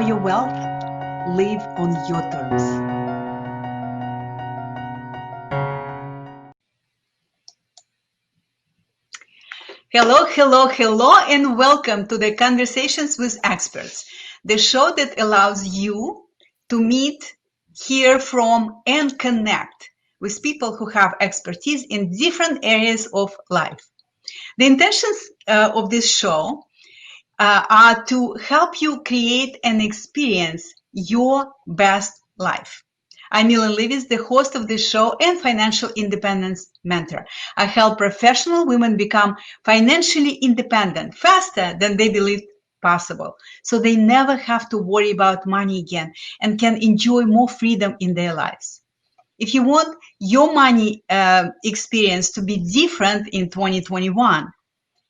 your wealth, live on your terms. Hello, hello, hello, and welcome to the Conversations with Experts, the show that allows you to meet, hear from, and connect with people who have expertise in different areas of life. The intentions of this show are to help you create and experience your best life. I'm Millen Livis, the host of this show and financial independence mentor. I help professional women become financially independent faster than they believed possible, so they never have to worry about money again and can enjoy more freedom in their lives. If you want your money experience to be different in 2021,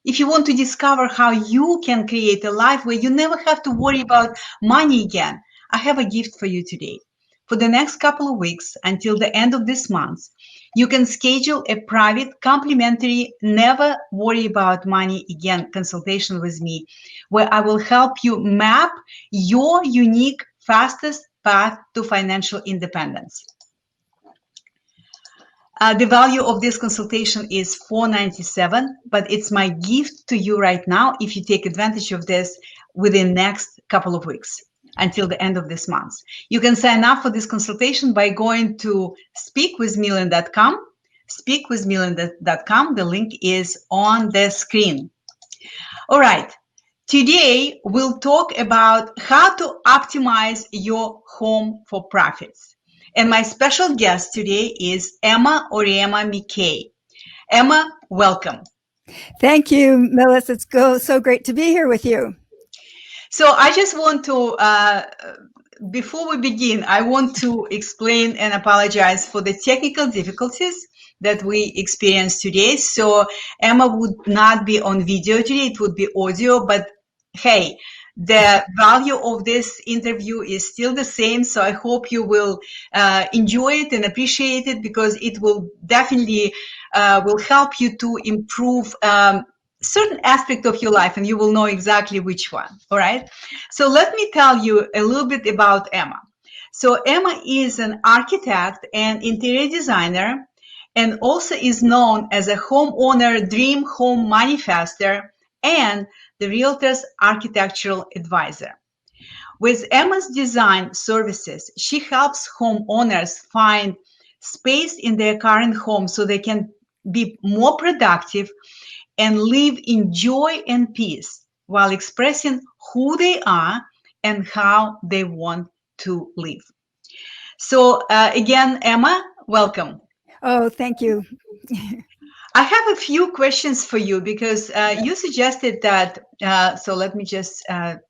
if you want to discover how you can create a life where you never have to worry about money again, I have a gift for you today. For the next couple of weeks, until the end of this month, you can schedule a private, complimentary, never worry about money again consultation with me, where I will help you map your unique, fastest path to financial independence. The value of this consultation is $497, but it's my gift to you right now if you take advantage of this within the next couple of weeks until the end of this month. You can sign up for this consultation by going to speakwithmillen.com, speakwithmillen.com. The link is on the screen. All right. Today, we'll talk about how to optimize your home for profits. And my special guest today is Emma Auriemma McKay. Emma, welcome. Thank you, Melissa. It's so great to be here with you. So I just want to, before we begin, I want to explain and apologize for the technical difficulties that we experienced today. So Emma would not be on video today, it would be audio, but hey, the value of this interview is still the same. So I hope you will enjoy it and appreciate it, because it will definitely will help you to improve certain aspect of your life, and you will know exactly which one. All right. So let me tell you a little bit about Emma. So Emma is an architect and interior designer, and also is known as a homeowner, Dream Home Manifestor, and the realtor's architectural advisor. With Emma's design services, she helps homeowners find space in their current home so they can be more productive and live in joy and peace while expressing who they are and how they want to live. So again, Emma, welcome. Oh, thank you. I have a few questions for you, because you suggested that, so let me just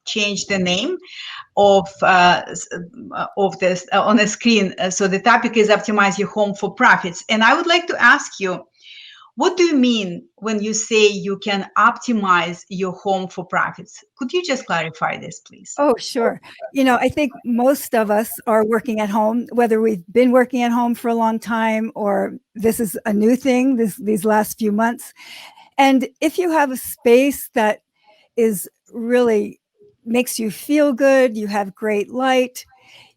change the name of this on the screen. So the topic is optimize your home for profits. And I would like to ask you, what do you mean when you say you can optimize your home for profits? Could you just clarify this, please? Oh, sure. You know, I think most of us are working at home, whether we've been working at home for a long time or this is a new thing these last few months. And if you have a space that is really makes you feel good, you have great light,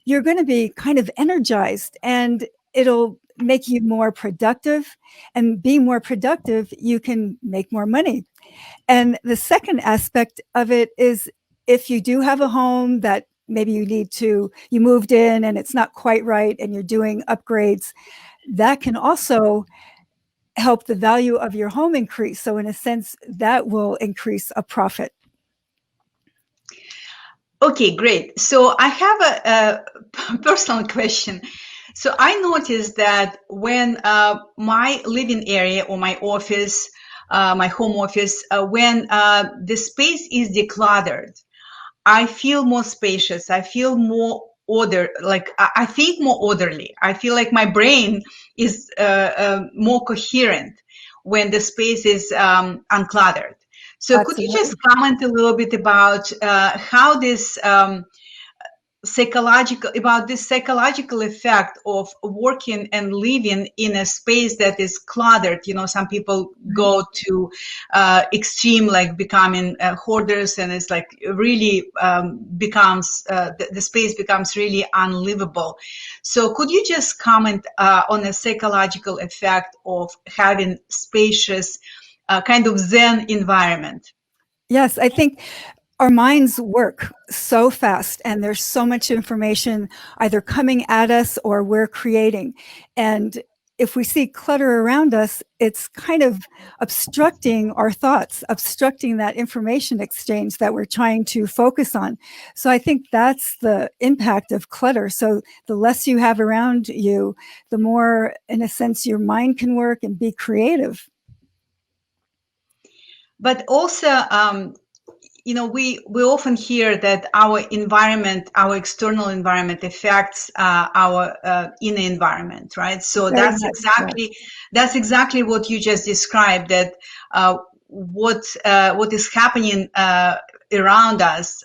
you're going to be kind of energized, and it'll make you more productive. And being more productive, you can make more money. And the second aspect of it is, if you do have a home that maybe you moved in and it's not quite right and you're doing upgrades, that can also help the value of your home increase. So in a sense, that will increase a profit. Okay, great. So I have a personal question. So I noticed that when my living area or my office, my home office, when the space is decluttered, I feel more spacious. I feel more I think more orderly. I feel like my brain is more coherent when the space is uncluttered. So could you just comment a little bit about how this this psychological effect of working and living in a space that is cluttered. Some people go to extreme, like becoming hoarders, and it's like really becomes the space becomes really unlivable. So could you just comment on the psychological effect of having spacious kind of Zen environment? Yes, I think our minds work so fast, and there's so much information either coming at us or we're creating. And if we see clutter around us, it's kind of obstructing our thoughts, obstructing that information exchange that we're trying to focus on. So I think that's the impact of clutter. So the less you have around you, the more, in a sense, your mind can work and be creative. But also, we often hear that our environment, our external environment, affects our inner environment, right? So Very that's much, exactly what you just described. That what is happening around us.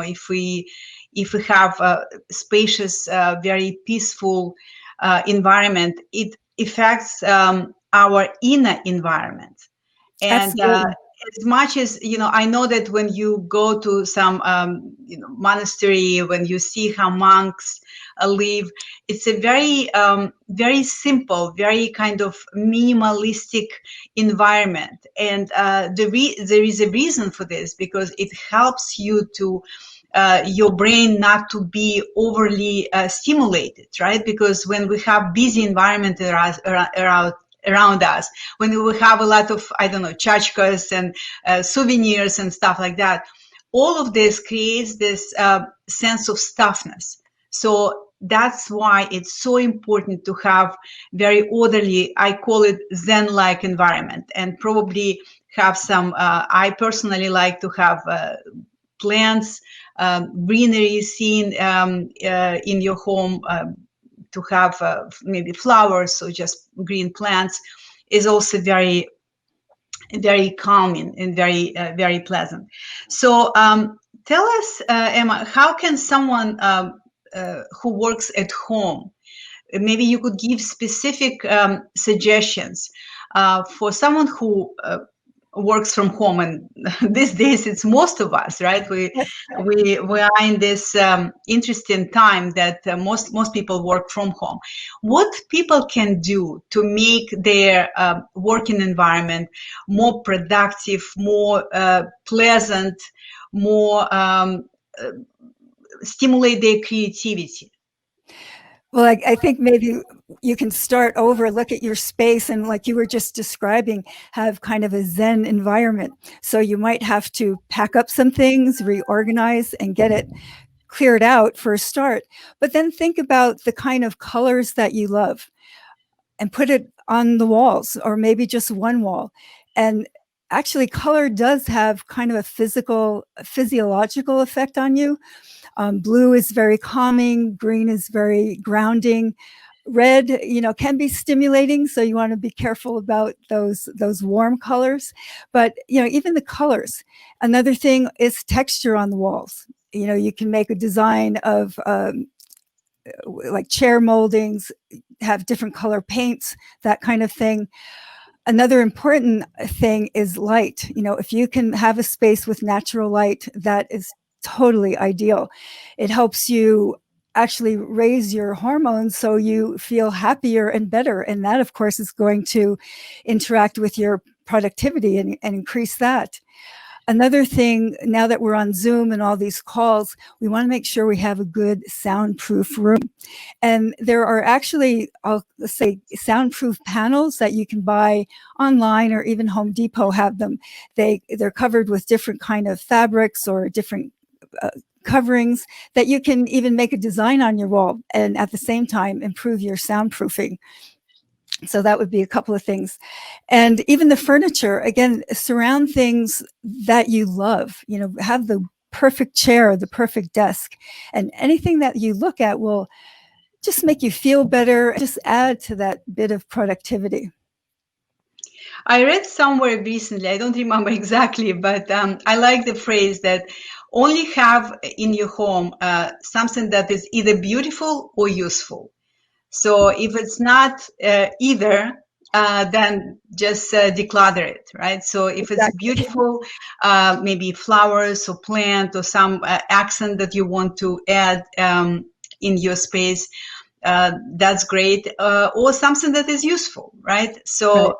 If we have a spacious, very peaceful environment, it affects our inner environment. And Absolutely. as much as, I know that when you go to some, monastery, when you see how monks live, it's a very, very simple, very kind of minimalistic environment. And there is a reason for this, because it helps you to your brain not to be overly stimulated, right? Because when we have busy environment around us, when we have a lot of, I don't know, tchotchkes and souvenirs and stuff like that, all of this creates this sense of stuffness. So that's why it's so important to have very orderly, I call it Zen-like environment, and probably have some, I personally like to have plants, greenery seen in your home, to have maybe flowers or just green plants is also very, very calming and very, very pleasant. So tell us, Emma, how can someone who works at home, maybe you could give specific suggestions for someone who works from home, and these days it's most of us, right? We are in this interesting time that most people work from home. What people can do to make their working environment more productive, more pleasant, more stimulate their creativity? Well, I think maybe you can start over, look at your space, and like you were just describing, have kind of a Zen environment. So you might have to pack up some things, reorganize, and get it cleared out for a start. But then think about the kind of colors that you love and put it on the walls, or maybe just one wall. And actually, color does have kind of a physiological effect on you. Blue is very calming. Green is very grounding. Red, can be stimulating, so you want to be careful about those warm colors. But even the colors. Another thing is texture on the walls. You can make a design of like chair moldings, have different color paints, that kind of thing. Another important thing is light. If you can have a space with natural light, that is totally ideal. It helps you actually raise your hormones so you feel happier and better. And that, of course, is going to interact with your productivity and increase that. Another thing, now that we're on Zoom and all these calls, we want to make sure we have a good soundproof room. And there are actually, I'll say, soundproof panels that you can buy online, or even Home Depot have them. They're covered with different kind of fabrics or different coverings that you can even make a design on your wall and at the same time improve your soundproofing. So that would be a couple of things. And even the furniture, again, surround things that you love. Have the perfect chair, the perfect desk, and anything that you look at will just make you feel better, just add to that bit of productivity. I read somewhere recently, I don't remember exactly, but I like the phrase that only have in your home something that is either beautiful or useful. So if it's not either, then just declutter it, right? So if it's Exactly. beautiful, maybe flowers or plant or some accent that you want to add in your space, that's great, or something that is useful, right? So,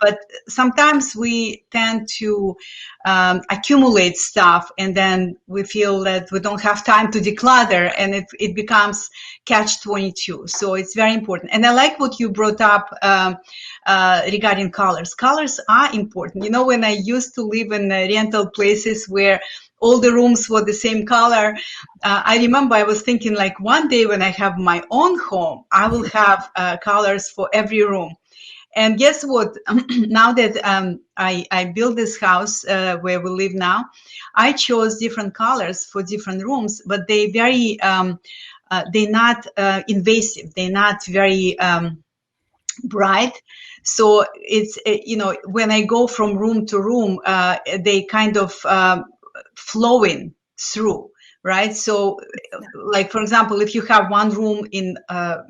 but sometimes we tend to accumulate stuff, and then we feel that we don't have time to declutter, and it becomes catch-22. So it's very important. And I like what you brought up regarding colors. Colors are important. You know, when I used to live in rental places where all the rooms were the same color, I remember I was thinking, like, one day when I have my own home, I will have colors for every room. And guess what? Now that I built this house where we live now, I chose different colors for different rooms, but they're not invasive. They're not very bright. So it's, when I go from room to room, they kind of flowing through, right? So like, for example, if you have one room in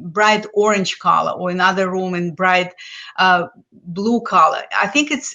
bright orange color or another room in bright blue color, I think it's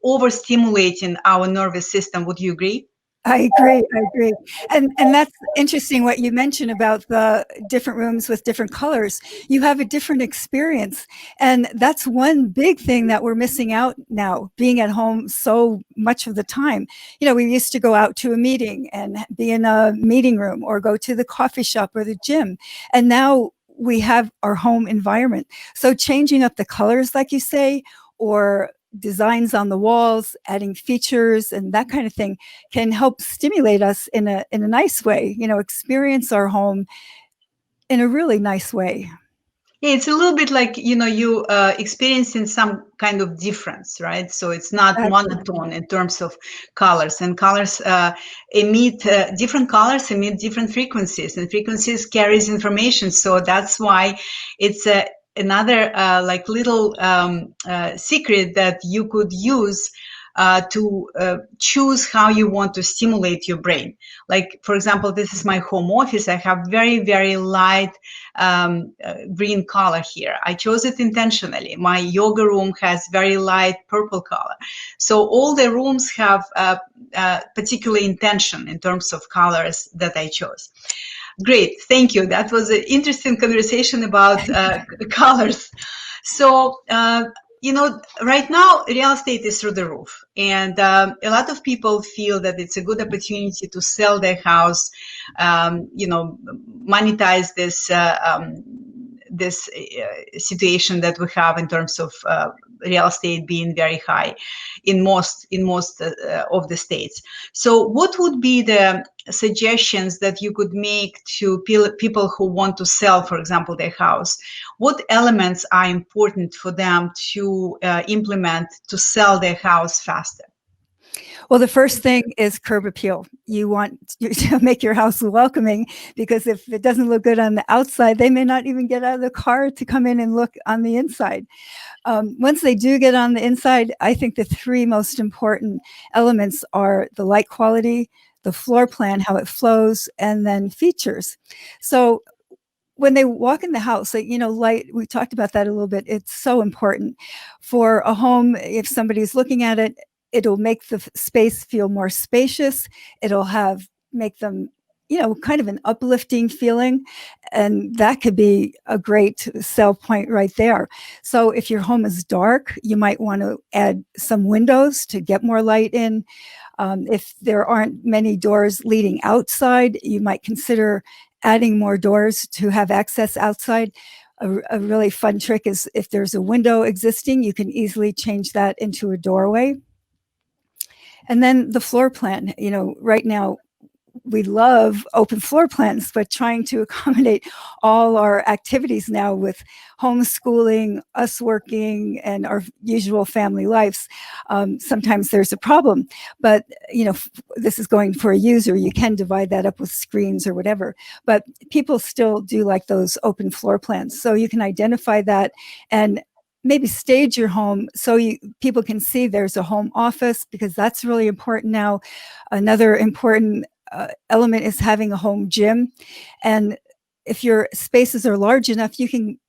overstimulating our nervous system. Would you agree? I agree. I agree. And that's interesting what you mentioned about the different rooms with different colors. You have a different experience. And that's one big thing that we're missing out now, being at home so much of the time. You know, we used to go out to a meeting and be in a meeting room or go to the coffee shop or the gym. And now we have our home environment. So changing up the colors, like you say, or designs on the walls, adding features and that kind of thing can help stimulate us in a nice way, you know, experience our home in a really nice way. Yeah, it's a little bit like, you experiencing some kind of difference, right? So it's not monotone in terms of colors, and colors emit different colors emit different frequencies, and frequencies carries information. So that's why it's another like little secret that you could use to choose how you want to stimulate your brain. Like, for example, this is my home office. I have very, very light green color here. I chose it intentionally. My yoga room has very light purple color. So all the rooms have particular intention in terms of colors that I chose. Great, thank you. That was an interesting conversation about colors. So, right now, real estate is through the roof. And a lot of people feel that it's a good opportunity to sell their house, monetize this situation that we have in terms of real estate being very high in most of the states. So what would be the suggestions that you could make to people who want to sell, for example, their house? What elements are important for them to implement to sell their house faster? Well, the first thing is curb appeal. You want to make your house welcoming, because if it doesn't look good on the outside, they may not even get out of the car to come in and look on the inside. Once they do get on the inside, I think the three most important elements are the light quality, the floor plan, how it flows, and then features. So when they walk in the house, light, we talked about that a little bit. It's so important for a home. If somebody's looking at it, it'll make the space feel more spacious. It'll make them, kind of an uplifting feeling. And that could be a great sell point right there. So if your home is dark, you might want to add some windows to get more light in. If there aren't many doors leading outside, you might consider adding more doors to have access outside. A really fun trick is if there's a window existing, you can easily change that into a doorway. And then the floor plan, right now we love open floor plans, but trying to accommodate all our activities now with homeschooling, us working, and our usual family lives, sometimes there's a problem. But, this is going for a user. You can divide that up with screens or whatever. But people still do like those open floor plans. So you can identify that and maybe stage your home so people can see there's a home office, because that's really important now. Another important element is having a home gym. And if your spaces are large enough, you can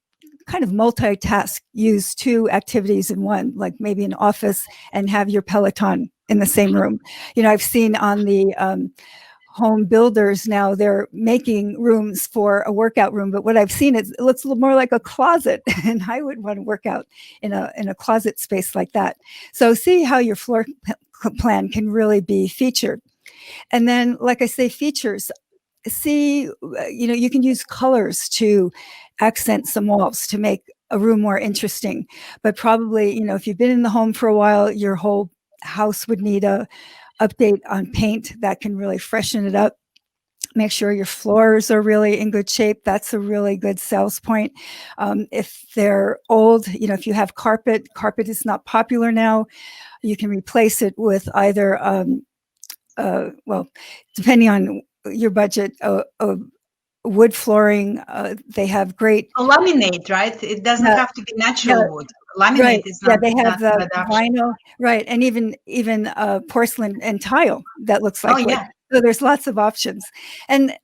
kind of multitask, use two activities in one, like maybe an office and have your Peloton in the same room. I've seen on the home builders now, they're making rooms for a workout room, but what I've seen is it looks a little more like a closet, and I would want to work out in a closet space like that. So see how your floor plan can really be featured. And then, like I say, features. See, you can use colors to accent some walls to make a room more interesting. But probably, if you've been in the home for a while, your whole house would need a update on paint that can really freshen it up. Make sure your floors are really in good shape. That's a really good sales point. If they're old, if you have carpet is not popular now. You can replace it with either, depending on your budget, wood flooring. They have great laminate, right? It doesn't have to be natural wood. Laminate right. is not. They have not the vinyl, right, and even porcelain and tile that looks like wood. Yeah. So there's lots of options. And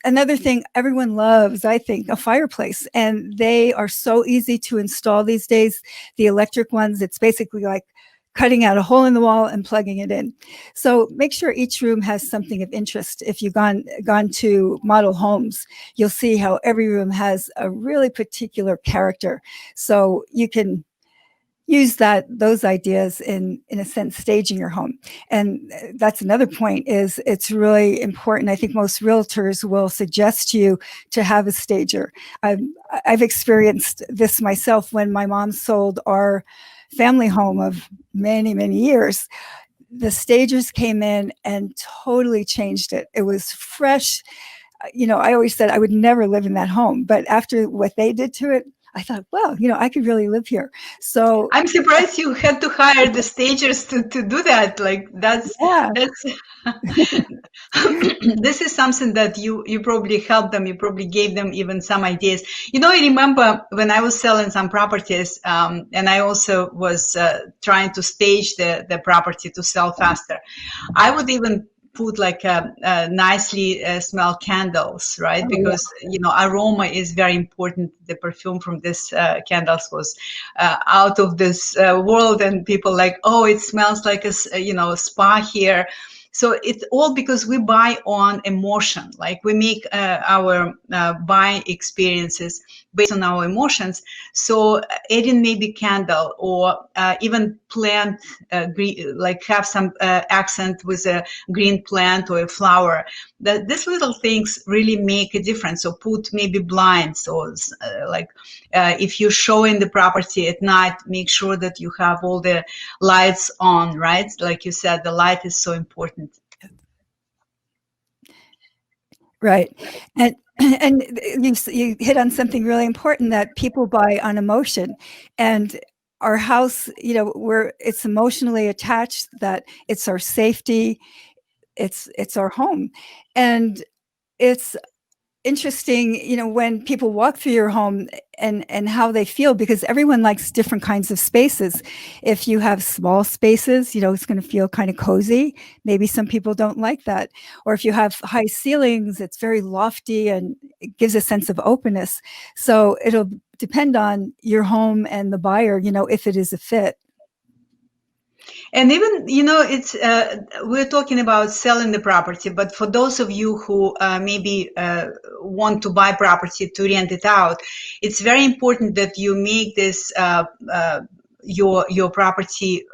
another thing everyone loves, I think, a fireplace, and they are so easy to install these days. The electric ones, it's basically like cutting out a hole in the wall and plugging it in. So make sure each room has something of interest. If you've gone to model homes, you'll see how every room has a really particular character. So you can use those ideas in a sense, staging your home. And that's another point, is it's really important. I think most realtors will suggest to you to have a stager. I've experienced this myself when my mom sold our family home of many, many years. The stagers came in and totally changed it. It was fresh. I always said I would never live in that home, but after what they did to it, I thought, well, I could really live here. So I'm surprised you had to hire the stagers to do that. Like that's this is something that you probably helped them. You probably gave them even some ideas. I remember when I was selling some properties, and I also was trying to stage the property to sell faster. I would even put like a nicely smell candles, right? Because aroma is very important. The perfume from this candles was out of this world, and people like, oh, it smells like a spa here. So it's all because we buy on emotion. Like we make our buying experiences based on our emotions. So adding maybe candle or even plant, like have some accent with a green plant or a flower. These little things really make a difference. So put maybe blinds, or if you're showing the property at night, make sure that you have all the lights on, right? Like you said, the light is so important. Right. And you hit on something really important, that people buy on emotion. And our house, it's emotionally attached, that it's our safety, it's our home. And it's interesting, when people walk through your home and how they feel, because everyone likes different kinds of spaces. If you have small spaces, it's going to feel kind of cozy. Maybe some people don't like that. Or if you have high ceilings, it's very lofty and it gives a sense of openness. So it'll depend on your home and the buyer, if it is a fit. And even, it's we're talking about selling the property, but for those of you who maybe want to buy property to rent it out, it's very important that you make this your property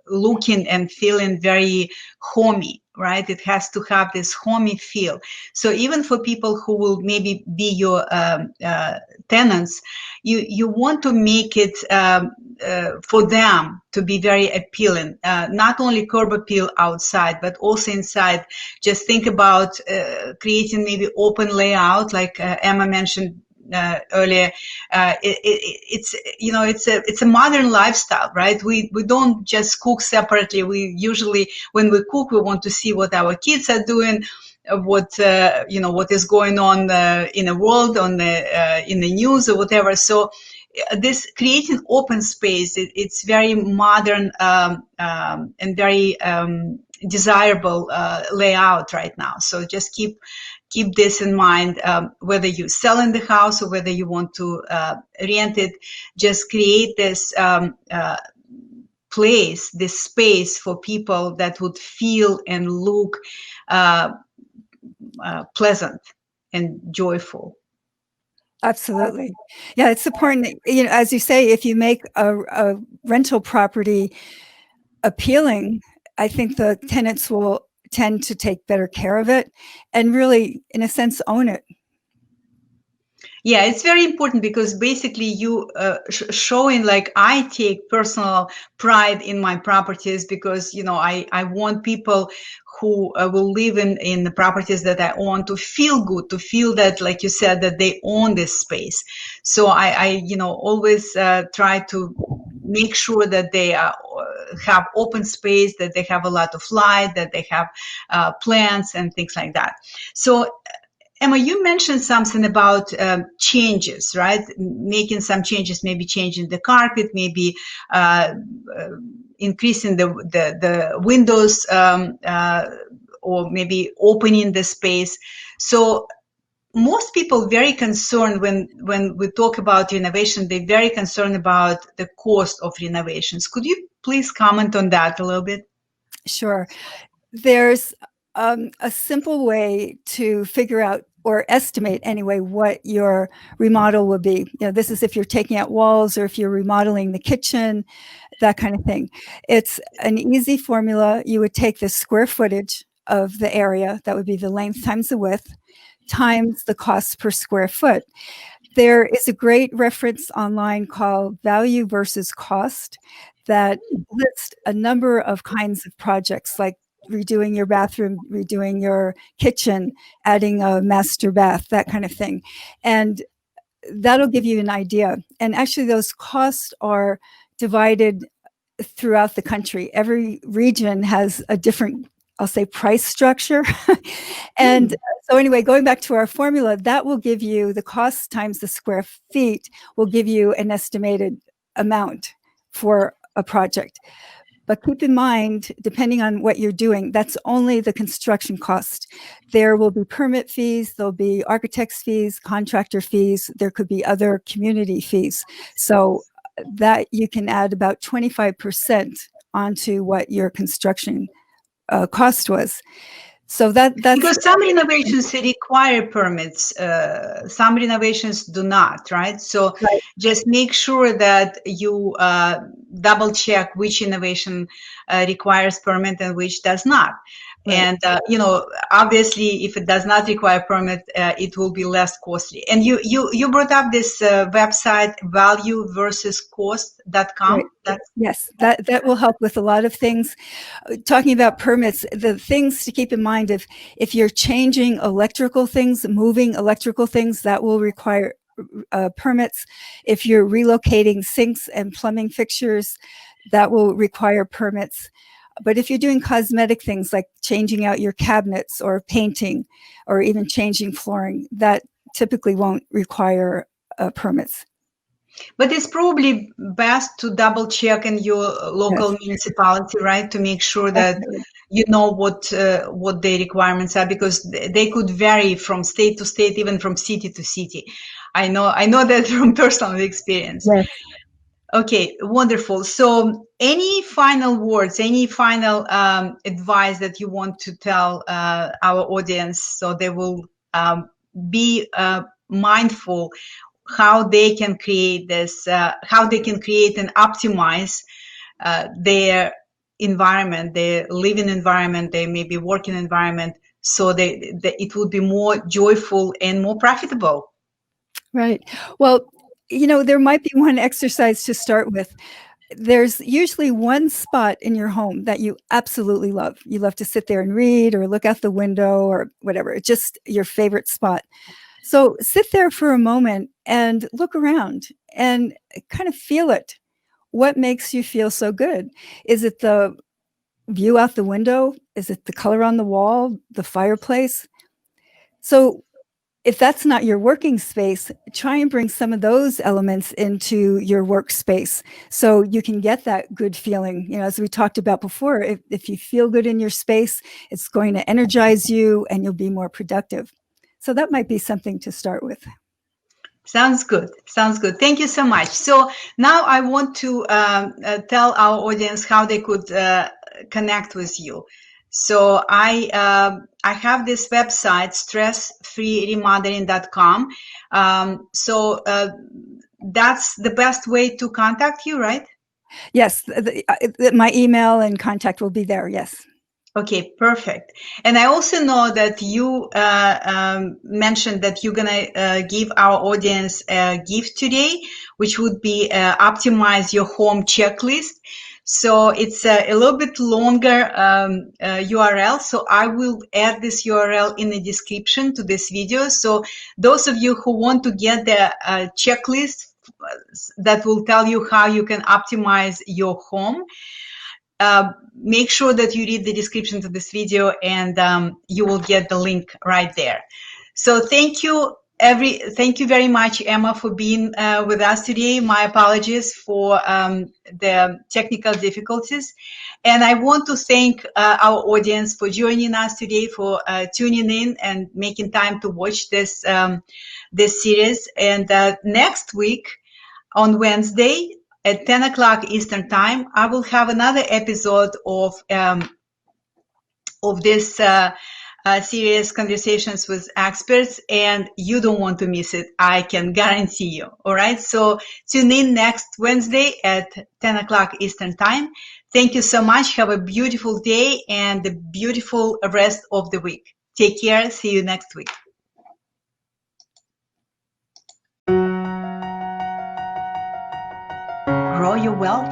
looking and feeling very homey, right? It has to have this homey feel. So even for people who will maybe be your tenants, you want to make it for them to be very appealing, not only curb appeal outside, but also inside. Just think about creating maybe open layout, like Emma mentioned earlier. It's a modern lifestyle, right? We don't just cook separately. We usually, when we cook, we want to see what our kids are doing, what is going on in the world, in the news or whatever. So this creating open space, it's very modern and very desirable layout right now. So just keep this in mind, whether you sell in the house or whether you want to rent it. Just create this place, this space for people that would feel and look pleasant and joyful. Absolutely. Yeah, it's important that, you know, as you say, if you make a rental property appealing, I think the tenants will tend to take better care of it and really, in a sense, own it. Yeah, it's very important because basically you showing like I take personal pride in my properties because, you know, I want people who will live in the properties that I own to feel good, to feel that, like you said, that they own this space. So I you know, always try to make sure that they have open space, that they have a lot of light, that they have plants and things like that. So Emma, you mentioned something about changes, right? Making some changes, maybe changing the carpet, maybe increasing the windows, or maybe opening the space. So most people very concerned when we talk about renovation, they're very concerned about the cost of renovations. Could you please comment on that a little bit? Sure. There's a simple way to figure out or estimate anyway what your remodel will be. You know, this is if you're taking out walls or if you're remodeling the kitchen, that kind of thing. It's an easy formula. You would take the square footage of the area, that would be the length times the width, times the cost per square foot. There is a great reference online called Value versus Cost that lists a number of kinds of projects like redoing your bathroom, redoing your kitchen, adding a master bath, that kind of thing. And that'll give you an idea. And actually, those costs are divided throughout the country. Every region has a different, I'll say, price structure. And so anyway, going back to our formula, that will give you the cost times the square feet will give you an estimated amount for a project. But keep in mind, depending on what you're doing, that's only the construction cost. There will be permit fees, there'll be architect's fees, contractor fees, there could be other community fees. So that you can add about 25% onto what your construction cost was. So that's because some renovations require permits, some renovations do not, right? So right. Just make sure that you double check which renovation requires permit and which does not. Right. And you know, obviously, if it does not require permit, it will be less costly. And you brought up this website, valueversuscost.com. Right. Yes, that will help with a lot of things. Talking about permits, the things to keep in mind, if you're changing electrical things, moving electrical things, that will require permits. If you're relocating sinks and plumbing fixtures, that will require permits. But if you're doing cosmetic things like changing out your cabinets or painting or even changing flooring, that typically won't require permits. But it's probably best to double check in your local municipality, right, to make sure that you know what the requirements are, because they could vary from state to state, even from city to city. I know that from personal experience. Yes. Okay, wonderful. So any final words, any final advice that you want to tell our audience so they will be mindful how they can create this, how they can create and optimize their environment, their living environment, their maybe working environment, so it would be more joyful and more profitable. Right. Well, you know, there might be one exercise to start with. There's usually one spot in your home that you absolutely love. You love to sit there and read or look out the window or whatever. It's just your favorite spot. So sit there for a moment and look around and kind of feel it. What makes you feel so good? Is it the view out the window? Is it the color on the wall, the fireplace? So if that's not your working space, try and bring some of those elements into your workspace so you can get that good feeling. As we talked about before, if you feel good in your space, it's going to energize you and you'll be more productive. So that might be something to start with. Sounds good. Sounds good. Thank you so much. So now I want to tell our audience how they could connect with you. So I have this website, stressfreeremodeling.com. So that's the best way to contact you, right? Yes, my email and contact will be there. Yes. Okay, perfect. And I also know that you mentioned that you're going to give our audience a gift today, which would be optimize your home checklist. So it's a little bit longer URL. So I will add this URL in the description to this video. So those of you who want to get the checklist that will tell you how you can optimize your home, make sure that you read the description to this video, and you will get the link right there. So thank you very much, Emma, for being with us today. My apologies for the technical difficulties. And I want to thank our audience for joining us today, for tuning in and making time to watch this series. And next week on Wednesday, at 10 o'clock Eastern Time, I will have another episode of this series, Conversations with Experts, and you don't want to miss it. I can guarantee you. All right. So tune in next Wednesday at 10 o'clock Eastern Time. Thank you so much. Have a beautiful day and a beautiful rest of the week. Take care. See you next week. Grow your wealth.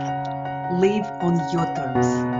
Live on your terms.